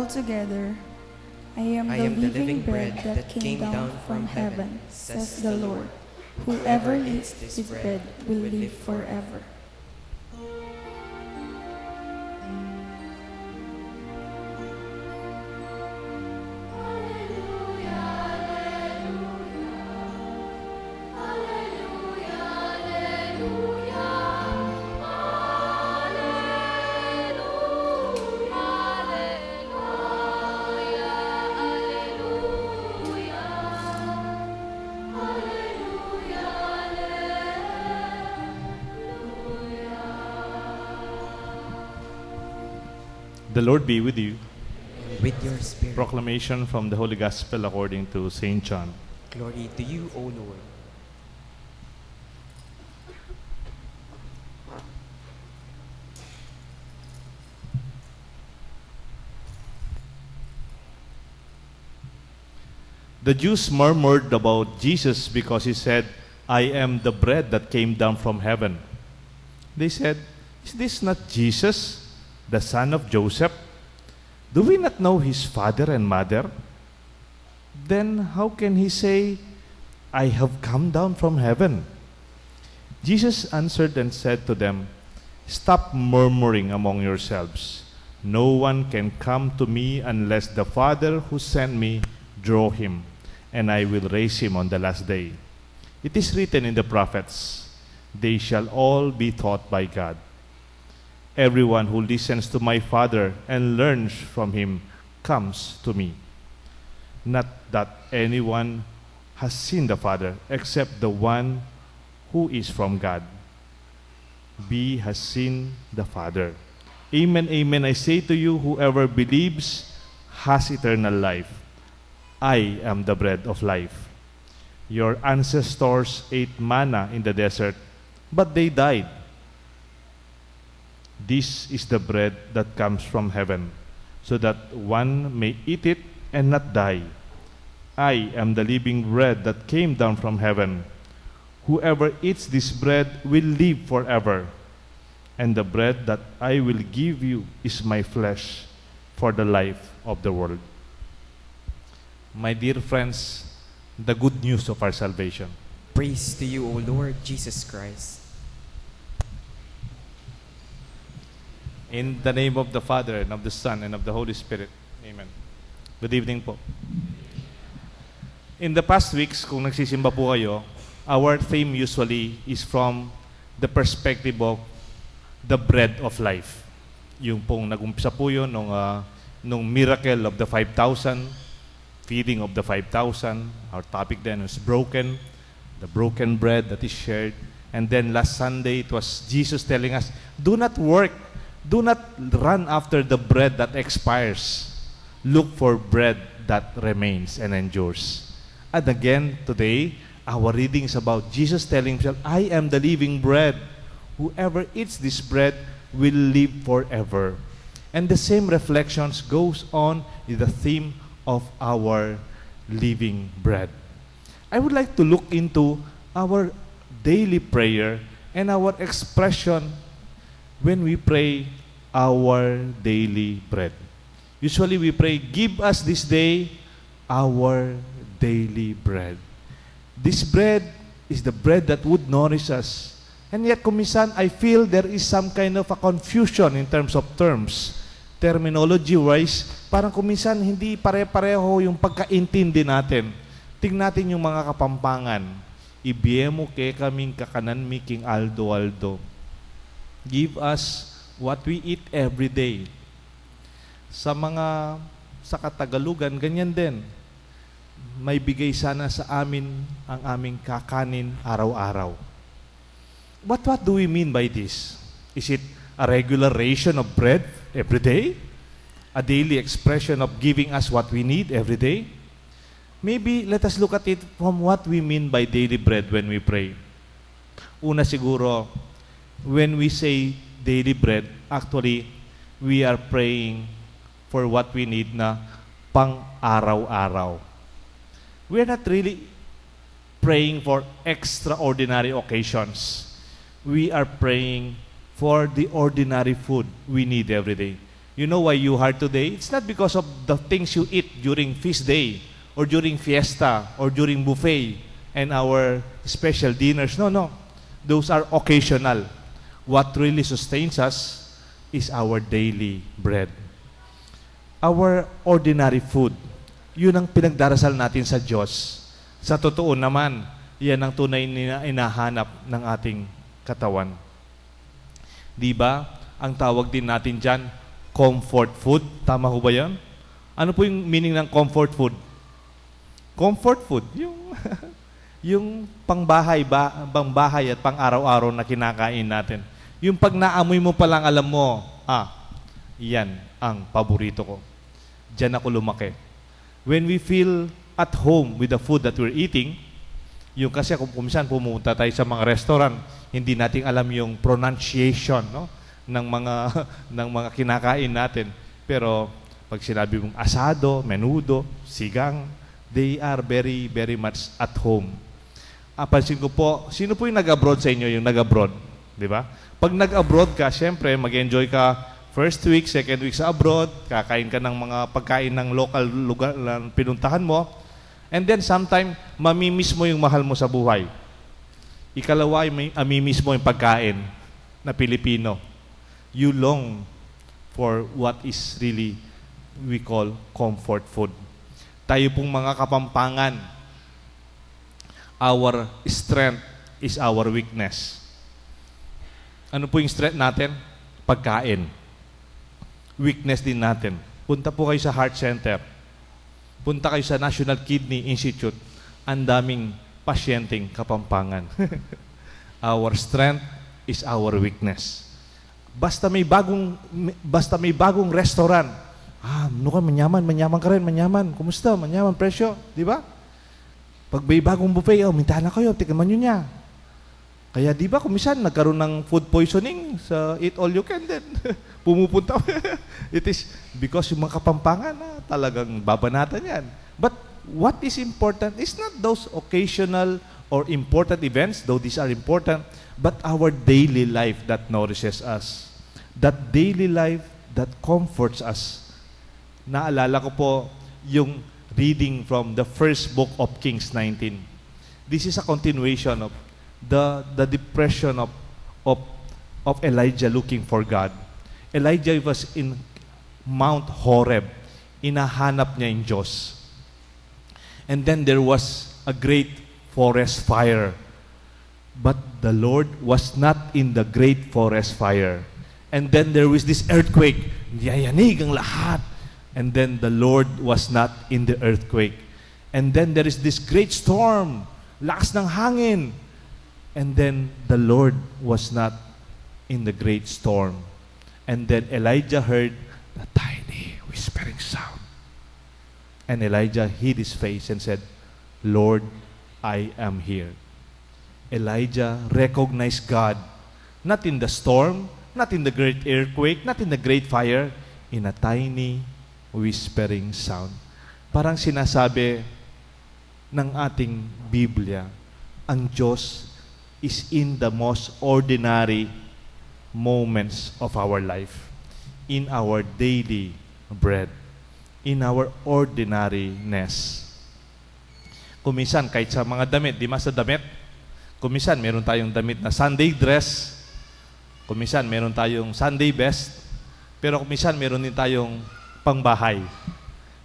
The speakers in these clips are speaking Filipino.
together. I am the living bread that came down from heaven, says the Lord. Whoever eats this bread will live forever. The Lord be with you. With your spirit. Proclamation from the Holy Gospel according to St. John. Glory to you, O Lord. The Jews murmured about Jesus because he said, I am the bread that came down from heaven. They said, is this not Jesus, the son of Joseph? Do we not know his father and mother? Then how can he say, I have come down from heaven? Jesus answered and said to them, stop murmuring among yourselves. No one can come to me unless the Father who sent me draw him, and I will raise him on the last day. It is written in the prophets, they shall all be taught by God. Everyone who listens to my Father and learns from him comes to me. Not that anyone has seen the Father except the one who is from God. He has seen the Father. Amen, amen, I say to you, whoever believes has eternal life. I am the bread of life. Your ancestors ate manna in the desert, but they died. This is the bread that comes from heaven, so that one may eat it and not die. I am the living bread that came down from heaven. Whoever eats this bread will live forever. And the bread that I will give you is my flesh for the life of the world. My dear friends, the good news of our salvation. Praise to you, O Lord Jesus Christ. In the name of the Father, and of the Son, and of the Holy Spirit. Amen. Good evening po. In the past weeks, kung nagsisimba po kayo, our theme usually is from the perspective of the bread of life. Yung pong nag-umpisa po yun nung miracle of the 5,000, feeding of the 5,000. Our topic then was broken, the broken bread that is shared. And then last Sunday, it was Jesus telling us, do not work, do not run after the bread that expires. Look for bread that remains and endures. And again, today, our reading is about Jesus telling himself, I am the living bread. Whoever eats this bread will live forever. And the same reflections goes on with the theme of our living bread. I would like to look into our daily prayer and our expression when we pray our daily bread. Usually we pray, give us this day our daily bread. This bread is the bread that would nourish us. And yet, kuminsan, I feel there is some kind of a confusion in terms of terms. Terminology-wise, parang kuminsan hindi pare-pareho yung pagkaintindi natin. Tingnan natin yung mga Kapampangan. Ibiemo ke kaming kakanan mi king Aldo. Give us what we eat every day. Sa Katagalugan, ganyan din. May bigay sana sa amin ang aming kakanin araw-araw. What do we mean by this? Is it a regular ration of bread every day? A daily expression of giving us what we need every day? Maybe let us look at it from what we mean by daily bread when we pray. Una siguro, when we say daily bread, actually, we are praying for what we need na pang-araw-araw. We are not really praying for extraordinary occasions. We are praying for the ordinary food we need every day. You know why you hard today? It's not because of the things you eat during feast day or during fiesta or during buffet and our special dinners. No, no. Those are occasional. What really sustains us is our daily bread. Our ordinary food. Yun ang pinagdarasal natin sa Diyos. Sa totoo naman, yan ang tunay na inahanap ng ating katawan. Di ba? Ang tawag din natin dyan, comfort food. Tama ho ba yan? Ano po yung meaning ng comfort food? Comfort food, yung yung pangbahay at pang-araw-araw na kinakain natin. Yung pag naamoy mo pa lang alam mo, yan ang paborito ko. Diyan ako lumaki. When we feel at home with the food that we're eating, yung kasi kung minsan pumunta tayo sa mga restaurant, hindi natin alam yung pronunciation, no, ng mga kinakain natin. Pero pag sinabi mong asado, menudo, sigang, they are very, very much at home. Pansin ko po, sino po yung nag-abroad sa inyo, yung nag-abroad? Di ba? Pag nag-abroad ka, syempre, mag-enjoy ka first week, second week sa abroad, kakain ka ng mga pagkain ng local lugar na pinuntahan mo, and then sometime, mamimiss mo yung mahal mo sa buhay. Ikalawa, amimiss mo yung pagkain na Pilipino. You long for what is really we call comfort food. Tayo pong mga Kapampangan, our strength is our weakness. Ano po yung strength natin? Pagkain. Weakness din natin. Punta po kayo sa Heart Center. Punta kayo sa National Kidney Institute. Ang daming pasyenteng Kapampangan. Our strength is our weakness. Basta may bagong restaurant, ano ka, manyaman ka rin, manyaman. Kumusta? Manyaman, presyo. Di ba? Pag may bagong buffet, mintahan na kayo, tignan nyo niya. Kaya di ba, kumisan, nagkaroon ng food poisoning sa eat all you can din. Pumupunta. It is because yung mga Kapampangan, talagang babanatan yan. But what is important is not those occasional or important events, though these are important, but our daily life that nourishes us. That daily life that comforts us. Naalala ko po yung reading from the first book of Kings 19. This is a continuation of the depression of Elijah looking for God. Elijah was in Mount Horeb. Inahanap niya yung Diyos. And then there was a great forest fire. But the Lord was not in the great forest fire. And then there was this earthquake. Yayanig ang lahat. And then the Lord was not in the earthquake. And then there is this great storm. Lakas ng hangin. And then the Lord was not in the great storm. And then Elijah heard a tiny whispering sound. And Elijah hid his face and said, Lord, I am here. Elijah recognized God, not in the storm, not in the great earthquake, not in the great fire, in a tiny whispering sound. Parang sinasabi ng ating Biblia, ang Diyos is in the most ordinary moments of our life, in our daily bread, in our ordinariness. Kuminsan, kahit sa mga damit, di ba sa damit? Kuminsan, meron tayong damit na Sunday dress, kuminsan, meron tayong Sunday best, pero kuminsan, meron din tayong pangbahay.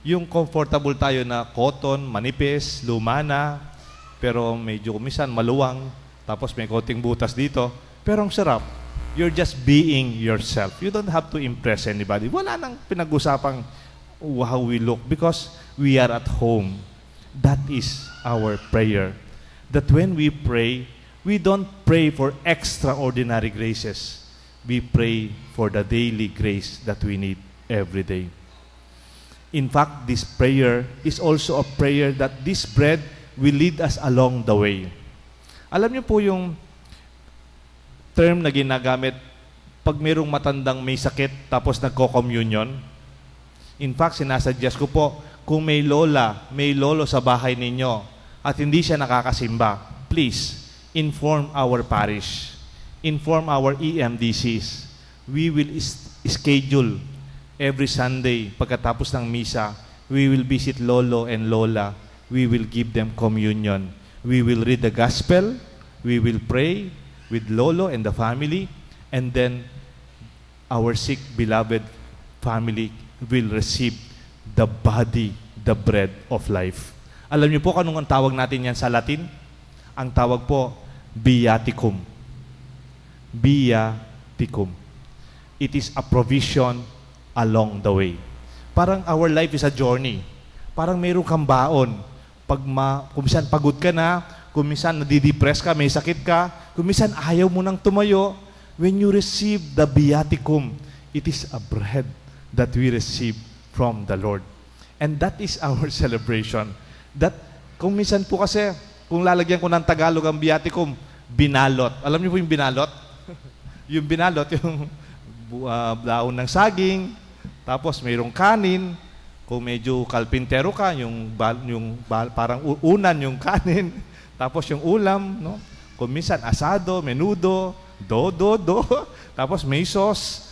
Yung comfortable tayo na cotton, manipis, lumana, pero medyo kuminsan maluwang, tapos may konting butas dito, pero ang sarap. You're just being yourself. You don't have to impress anybody. Wala nang pinag-usapang how we look because we are at home. That is our prayer. That when we pray, we don't pray for extraordinary graces. We pray for the daily grace that we need every day. In fact, this prayer is also a prayer that this bread will lead us along the way. Alam niyo po yung term na ginagamit pag mayroong matandang may sakit tapos nagko-communion? In fact, sinasuggest ko po, kung may lola, may lolo sa bahay ninyo at hindi siya nakakasimba, please, inform our parish. Inform our EMDCs. We will schedule Every Sunday, pagkatapos ng misa, we will visit Lolo and Lola. We will give them communion. We will read the gospel. We will pray with Lolo and the family. And then, our sick, beloved family will receive the body, the bread of life. Alam niyo po kung anong tawag natin yan sa Latin? Ang tawag po, viaticum. Viaticum. It is a provision along the way. Parang our life is a journey. Parang mayroon kang baon. Kung minsan pagod ka na, kung minsan nadidepress ka, may sakit ka, kung minsan ayaw mo nang tumayo, when you receive the viaticum, it is a bread that we receive from the Lord. And that is our celebration. That, kung minsan po kasi, kung lalagyan ko ng Tagalog ang viaticum, binalot. Alam niyo po yung binalot? Yung binalot, yung daon ng saging, tapos mayroong kanin, kung medyo kalpintero ka, parang unan yung kanin, tapos yung ulam, no? Kung minsan asado, menudo, do, tapos may sauce,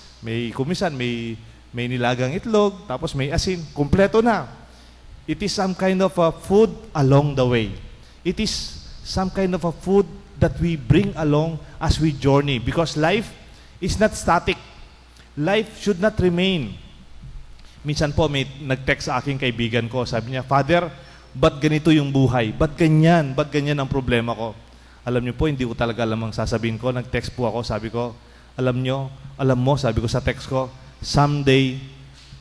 kung minsan may nilagang itlog, tapos may asin, kumpleto na. It is some kind of a food along the way. It is some kind of a food that we bring along as we journey, because life is not static. Life should not remain. Minsan po may nag-text sa aking kaibigan ko, sabi niya, "Father, ba't ganito yung buhay? Ba't ganyan? Ba't ganyan ang problema ko?" Alam niyo po, hindi ko talaga alam ang sasabihin ko. Nag-text po ako, sabi ko, alam mo, sabi ko sa text ko, someday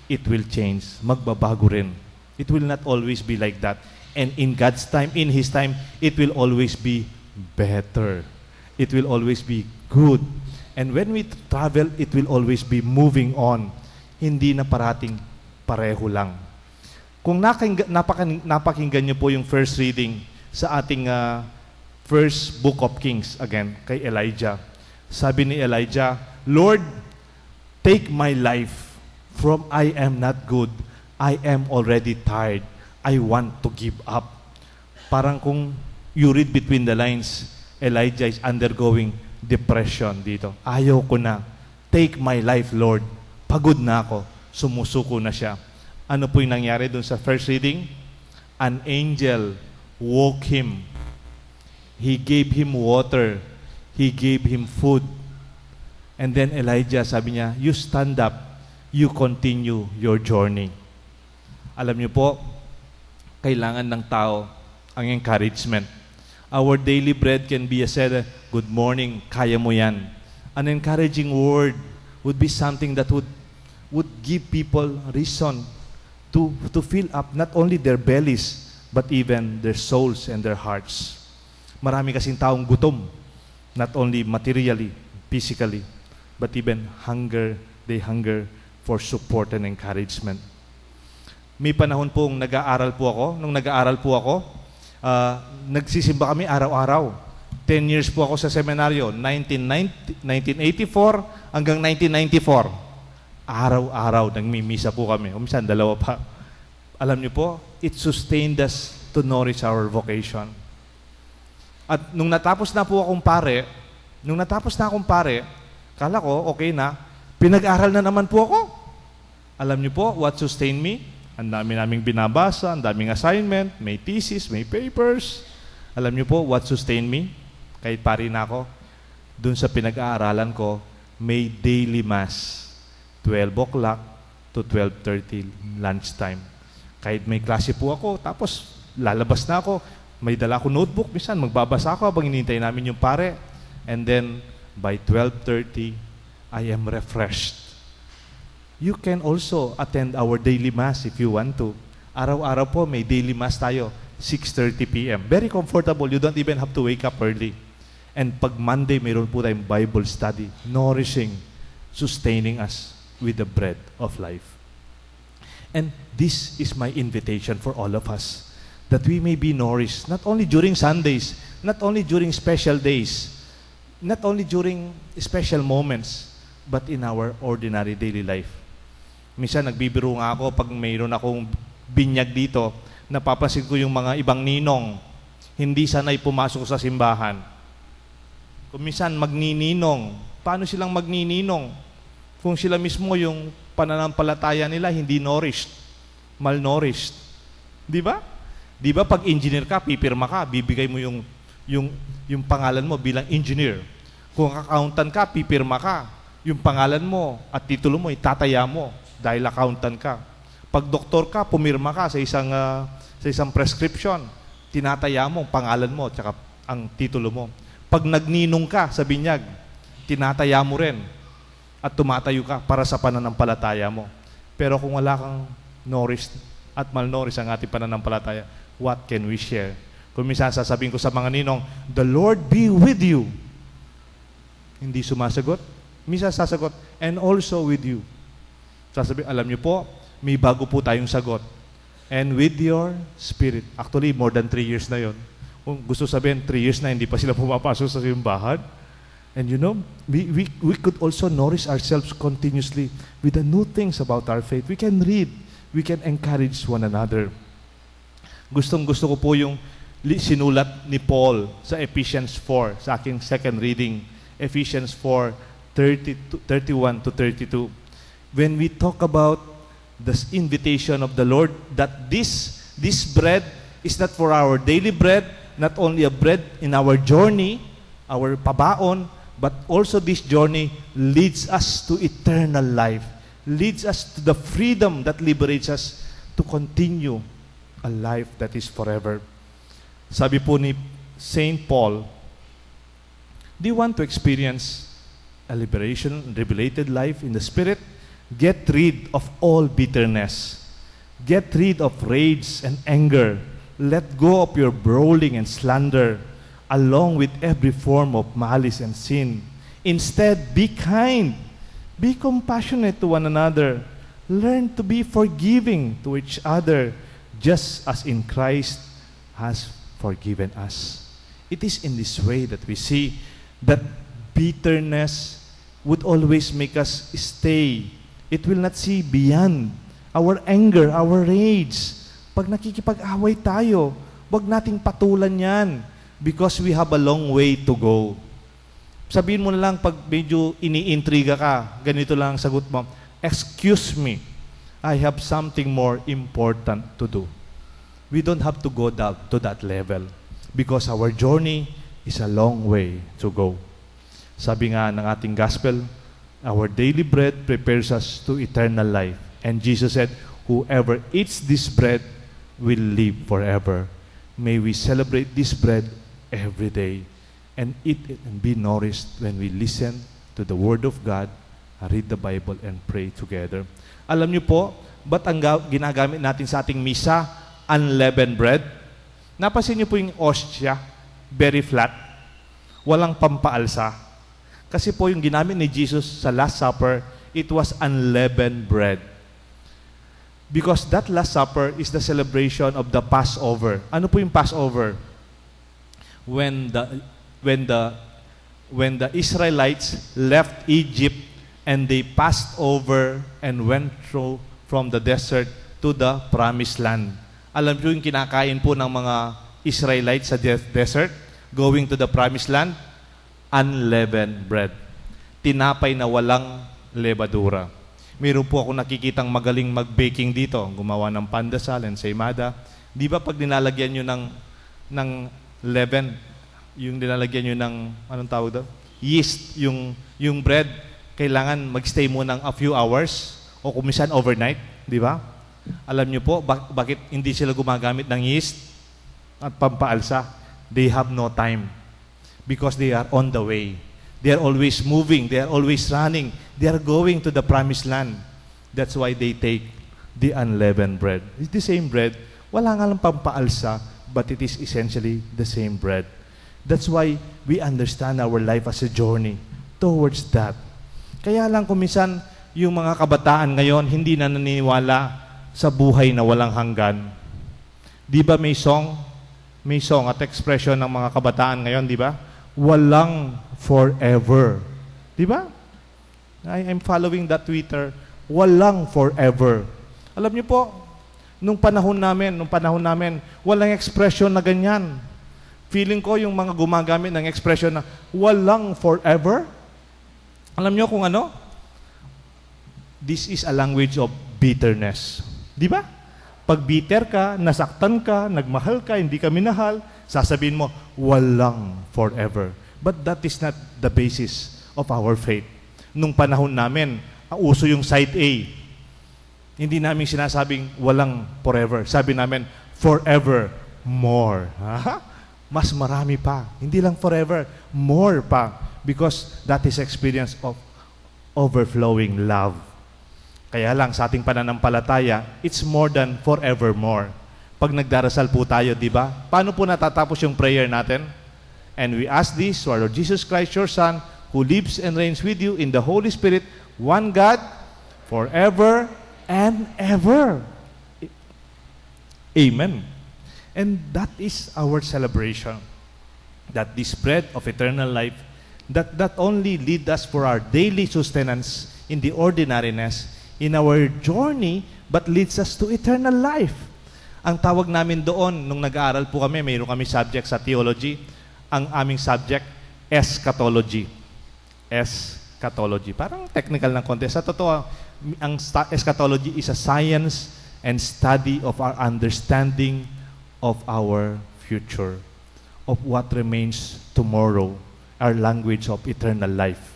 it will change. Magbabago rin. It will not always be like that. And in God's time, in His time, it will always be better. It will always be good. And when we travel, it will always be moving on. Hindi na parating pareho lang. Kung napakinggan niyo po yung first reading sa ating first book of Kings, again, kay Elijah. Sabi ni Elijah, "Lord, take my life, from I am not good. I am already tired. I want to give up." Parang kung you read between the lines, Elijah is undergoing depression dito. Ayaw ko na. Take my life, Lord. Pagod na ako. Sumusuko na siya. Ano po yung nangyari dun sa first reading? An angel woke him. He gave him water. He gave him food. And then Elijah, sabi niya, "You stand up. You continue your journey." Alam niyo po, kailangan ng tao ang encouragement. Our daily bread can be said, "Good morning, kaya mo yan." An encouraging word would be something that would give people reason to fill up not only their bellies, but even their souls and their hearts. Marami kasing taong gutom, not only materially, physically, but even they hunger for support and encouragement. May panahon pong nag-aaral po ako. Nung nag-aaral po ako, nagsisimba kami araw-araw. 10 years po ako sa seminaryo, 1984 hanggang 1994. Araw-araw, nagmimisa po kami. O minsan, dalawa pa. Alam niyo po, it sustained us to nourish our vocation. At nung natapos na akong pare, kala ko, okay na, pinag-aral na naman po ako. Alam niyo po, what sustained me? Ang dami naming binabasa, ang daming assignment, may thesis, may papers. Alam niyo po, what sustained me? Kahit pari na ako, dun sa pinag-aaralan ko, may daily mass, 12 o'clock to 12:30 lunchtime. Kahit may klase po ako, tapos lalabas na ako, may dala ko notebook, minsan magbabasa ako habang hinihintay namin yung pare. And then, by 12:30, I am refreshed. You can also attend our daily mass if you want to. Araw-araw po, may daily mass tayo, 6:30 p.m. Very comfortable. You don't even have to wake up early. And pag Monday, mayroon po tayong Bible study, nourishing, sustaining us with the bread of life. And this is my invitation for all of us, that we may be nourished, not only during Sundays, not only during special days, not only during special moments, but in our ordinary daily life. Minsan nagbibiro nga ako pag mayroon akong binyag dito, napapansin ko yung mga ibang ninong, hindi sanay pumasok sa simbahan. Kung minsan magnininong, paano silang magnininong? Kung sila mismo yung pananampalataya nila hindi nourished, malnourished. Di ba? Di ba pag engineer ka, pipirma ka, bibigay mo yung pangalan mo bilang engineer. Kung accountant ka, pipirma ka. Yung pangalan mo at titulo mo, itataya mo dahil accountant ka. Pag doktor ka, pumirma ka sa isang prescription, tinataya mo ang pangalan mo at ang titulo mo. Pag nagninong ka sa binyag, tinataya mo rin at tumatayo ka para sa pananampalataya mo. Pero kung wala kang nourished at malnourished ang ating pananampalataya, what can we share? Kung minsan sasabihin ko sa mga ninong, the Lord be with you. Hindi sumasagot. Minsan sasagot, and also with you. Sasabihin, alam niyo po, may bago po tayong sagot. And with your spirit. Actually, more than 3 years na yon. Kung gusto sabihin, 3 years na hindi pa sila pumapasok sa simbahan. And you know, we could also nourish ourselves continuously with the new things about our faith. We can read. We can encourage one another. Gustong-gusto ko po yung sinulat ni Paul sa Ephesians 4, sa aking second reading. Ephesians 4, 31 to 32. When we talk about the invitation of the Lord, that this bread is not for our daily bread, not only a bread in our journey, our pabaon, but also this journey leads us to eternal life, leads us to the freedom that liberates us to continue a life that is forever. Sabi po ni Saint Paul, do you want to experience a revelated life in the Spirit? Get rid of all bitterness. Get rid of rage and anger. Let go of your brawling and slander, along with every form of malice and sin. Instead, be kind. Be compassionate to one another. Learn to be forgiving to each other, just as in Christ has forgiven us. It is in this way that we see that bitterness would always make us stay. It will not see beyond our anger, our rage. Pag nakikipag-away tayo, wag nating patulan yan because we have a long way to go. Sabihin mo na lang pag medyo iniintriga ka, ganito lang ang sagot mo, excuse me, I have something more important to do. We don't have to go down to that level because our journey is a long way to go. Sabi nga ng ating gospel, our daily bread prepares us to eternal life. And Jesus said, whoever eats this bread will live forever. May we celebrate this bread every day and eat it and be nourished when we listen to the Word of God, read the Bible, and pray together. Alam niyo po, ba't ang ginagamit natin sa ating misa, unleavened bread? Napansin niyo po yung ostia, very flat, walang pampaalsa. Kasi po yung ginamit ni Jesus sa Last Supper, it was unleavened bread. Because that Last Supper is the celebration of the Passover. Ano po yung Passover? When the Israelites left Egypt and they passed over and went through from the desert to the Promised Land. Alam niyo yung kinakain po ng mga Israelites sa desert, going to the Promised Land? Unleavened bread. Tinapay na walang levadura. Meron po ako nakikitang magaling mag-baking dito, gumawa ng pandesal and seymada. Di ba pag nilalagyan nyo ng leaven, yung nilalagyan nyo ng, anong tawag daw? Yeast, yung bread, kailangan mag-stay mo ng a few hours o kumisan overnight, di ba? Alam nyo po, bakit hindi sila gumagamit ng yeast at pampaalsa? They have no time. Because they are on the way. They are always moving. They are always running. They are going to the Promised Land. That's why they take the unleavened bread. It's the same bread. Wala nga lang pampaalsa, but it is essentially the same bread. That's why we understand our life as a journey towards that. Kaya lang kung minsan, yung mga kabataan ngayon, hindi na naniniwala sa buhay na walang hanggan. Di ba may song at expression ng mga kabataan ngayon, di ba? Walang forever. Di ba? I'm following that Twitter. Walang forever. Alam niyo po, nung panahon namin, walang expression na ganyan. Feeling ko yung mga gumagamit ng expression na walang forever. Alam niyo kung ano? this is a language of bitterness. Di ba? Pag bitter ka, nasaktan ka, nagmahal ka, hindi ka minahal, sasabihin mo, walang forever. But that is not the basis of our faith. Nung panahon namin, uso yung side A. Hindi namin sinasabing walang forever. Sabi namin, forever more. Ha? Mas marami pa. Hindi lang forever, more pa. Because that is experience of overflowing love. Kaya lang, sa ating pananampalataya, it's more than forevermore. Pag nagdarasal po tayo, di ba? Paano po natatapos yung prayer natin? And we ask this to our Lord Jesus Christ, your Son, who lives and reigns with you in the Holy Spirit, one God, forever and ever. Amen. And that is our celebration. That this bread of eternal life, that not only lead us for our daily sustenance in the ordinariness, in our journey, but leads us to eternal life. Ang tawag namin doon, nung nag-aaral po kami, mayroon kami subject sa theology, ang aming subject, eschatology. Eschatology. Parang technical ng konti. Sa totoo, ang eschatology is a science and study of our understanding of our future, of what remains tomorrow, our language of eternal life.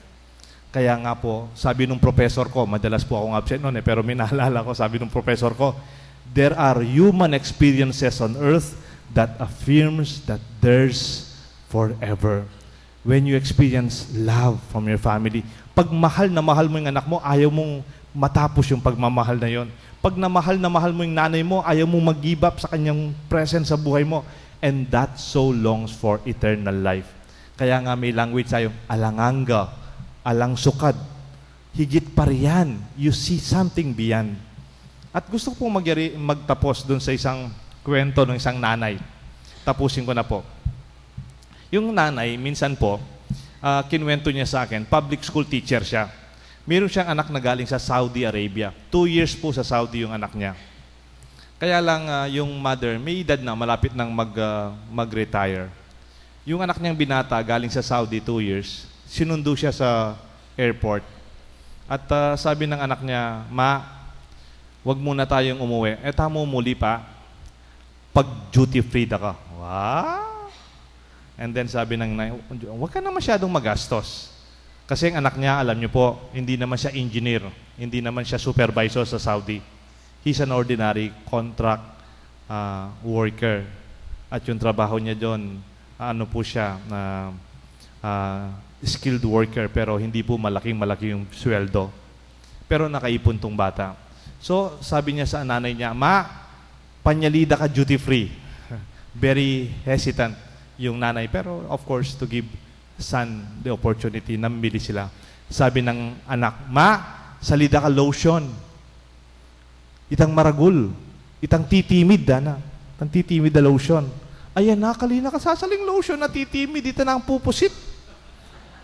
Kaya nga po, sabi nung professor ko, madalas po akong absent noon pero may naalala ko, sabi nung professor ko, there are human experiences on earth that affirms that there's forever. When you experience love from your family, pag mahal na mahal mo yung anak mo, ayaw mong matapos yung pagmamahal na yon. Pag na mahal mo yung nanay mo, ayaw mong mag-give up sa kanyang presence sa buhay mo. And that so longs for eternal life. Kaya nga may language tayo, alanganga, alang sukad. Higit pa riyan, you see something beyond. At gusto ko pong magtapos dun sa isang kwento ng isang nanay. Tapusin ko na po. Yung nanay, minsan po, kinuwento niya sa akin, public school teacher siya. Meron siyang anak na galing sa Saudi Arabia. 2 years po sa Saudi yung anak niya. Kaya lang yung mother, may edad na, malapit nang mag-retire. Yung anak niyang binata, galing sa Saudi 2 years, sinundo siya sa airport. At sabi ng anak niya, Ma, wag muna tayong umuwi. Tamo muli pa, pag duty free da ka. Wow! And then sabi ng nanay, wag ka na masyadong magastos. Kasi ang anak niya, alam niyo po, hindi naman siya engineer, hindi naman siya supervisor sa Saudi. He's an ordinary contract worker. At yung trabaho niya doon, ano po siya, skilled worker, pero hindi po malaki yung sweldo. Pero nakaipon tong bata. So, sabi niya sa nanay niya, Ma, panyalida ka duty free. Very hesitant yung nanay. Pero, of course, to give son the opportunity, namili sila. Sabi ng anak, Ma, salida ka lotion. Itang maragul. Itang titimid, dana. Itang titimid na lotion. Ayan na, kalina ka sasaling lotion na titimid. Ito na ang pupusit.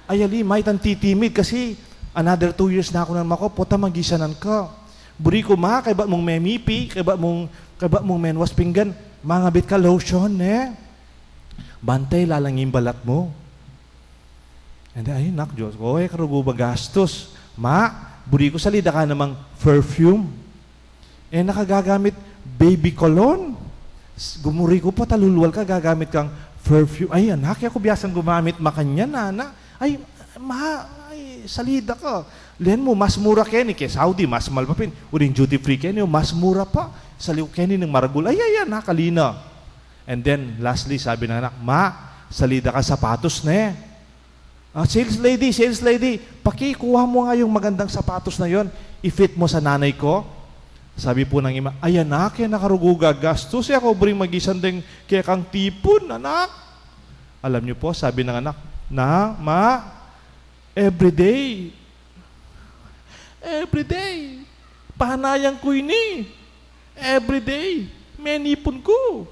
Ayali, may itang titimid kasi another 2 years na ako naman ko, puta magisanan ka. Buri ko, Ma, kaya ba mong memipi, kaya ba mong menwas pinggan, mangabit ka lotion, Bantay, lalangin balat mo. And then, ayun, Diyos ko, karugo ba gastos? Ma, buri ko, salida ka namang perfume. Nakagagamit baby cologne. Gumuri ko pa, talulwal ka, gagamit kang perfume. Ay, anak, ako biyasang gumamit makanya, nana. Ay, Ma, salida ka. Len mo, mas mura keni, kay Saudi, mas malpapin. Uring duty free keni, mas mura pa. Saliw keni ng maragul. Ay, nakalina. And then, lastly, sabi ng anak, Ma, salida ka sapatos na sales lady, pakikuha mo nga yung magandang sapatos na yon, i-fit mo sa nanay ko. Sabi po ng ima, ay anak, kaya nakaruguga gastos, ako bring mag-isang ding kaya kang tipon, anak. Alam niyo po, sabi ng anak, Ma, everyday, pahanayang ko ini, everyday, may nipon ko.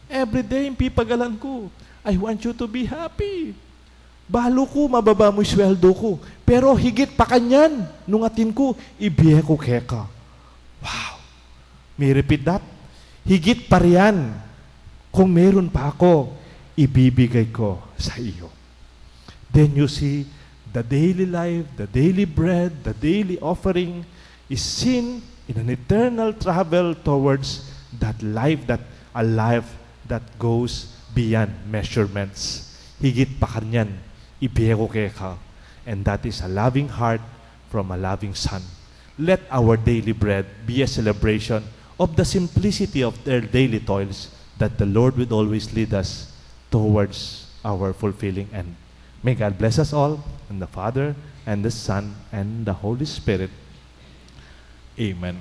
Everyday, pipagalan ko. I want you to be happy. Balo ko, mababa mo yung sweldo ko. Pero higit pa kanyan, nung atin ko, ibiye ko keka. Wow. May repeat that? Higit pa riyan. Kung meron pa ako, ibibigay ko sa iyo. Then you see, the daily life, the daily bread, the daily offering, is seen in an eternal travel towards that life, a life that goes beyond measurements. Higit pa kanyan, ibiyeko ka. And that is a loving heart from a loving Son. Let our daily bread be a celebration of the simplicity of their daily toils, that the Lord would always lead us towards our fulfilling end. May God bless us all, and the Father, and the Son, and the Holy Spirit. Amen.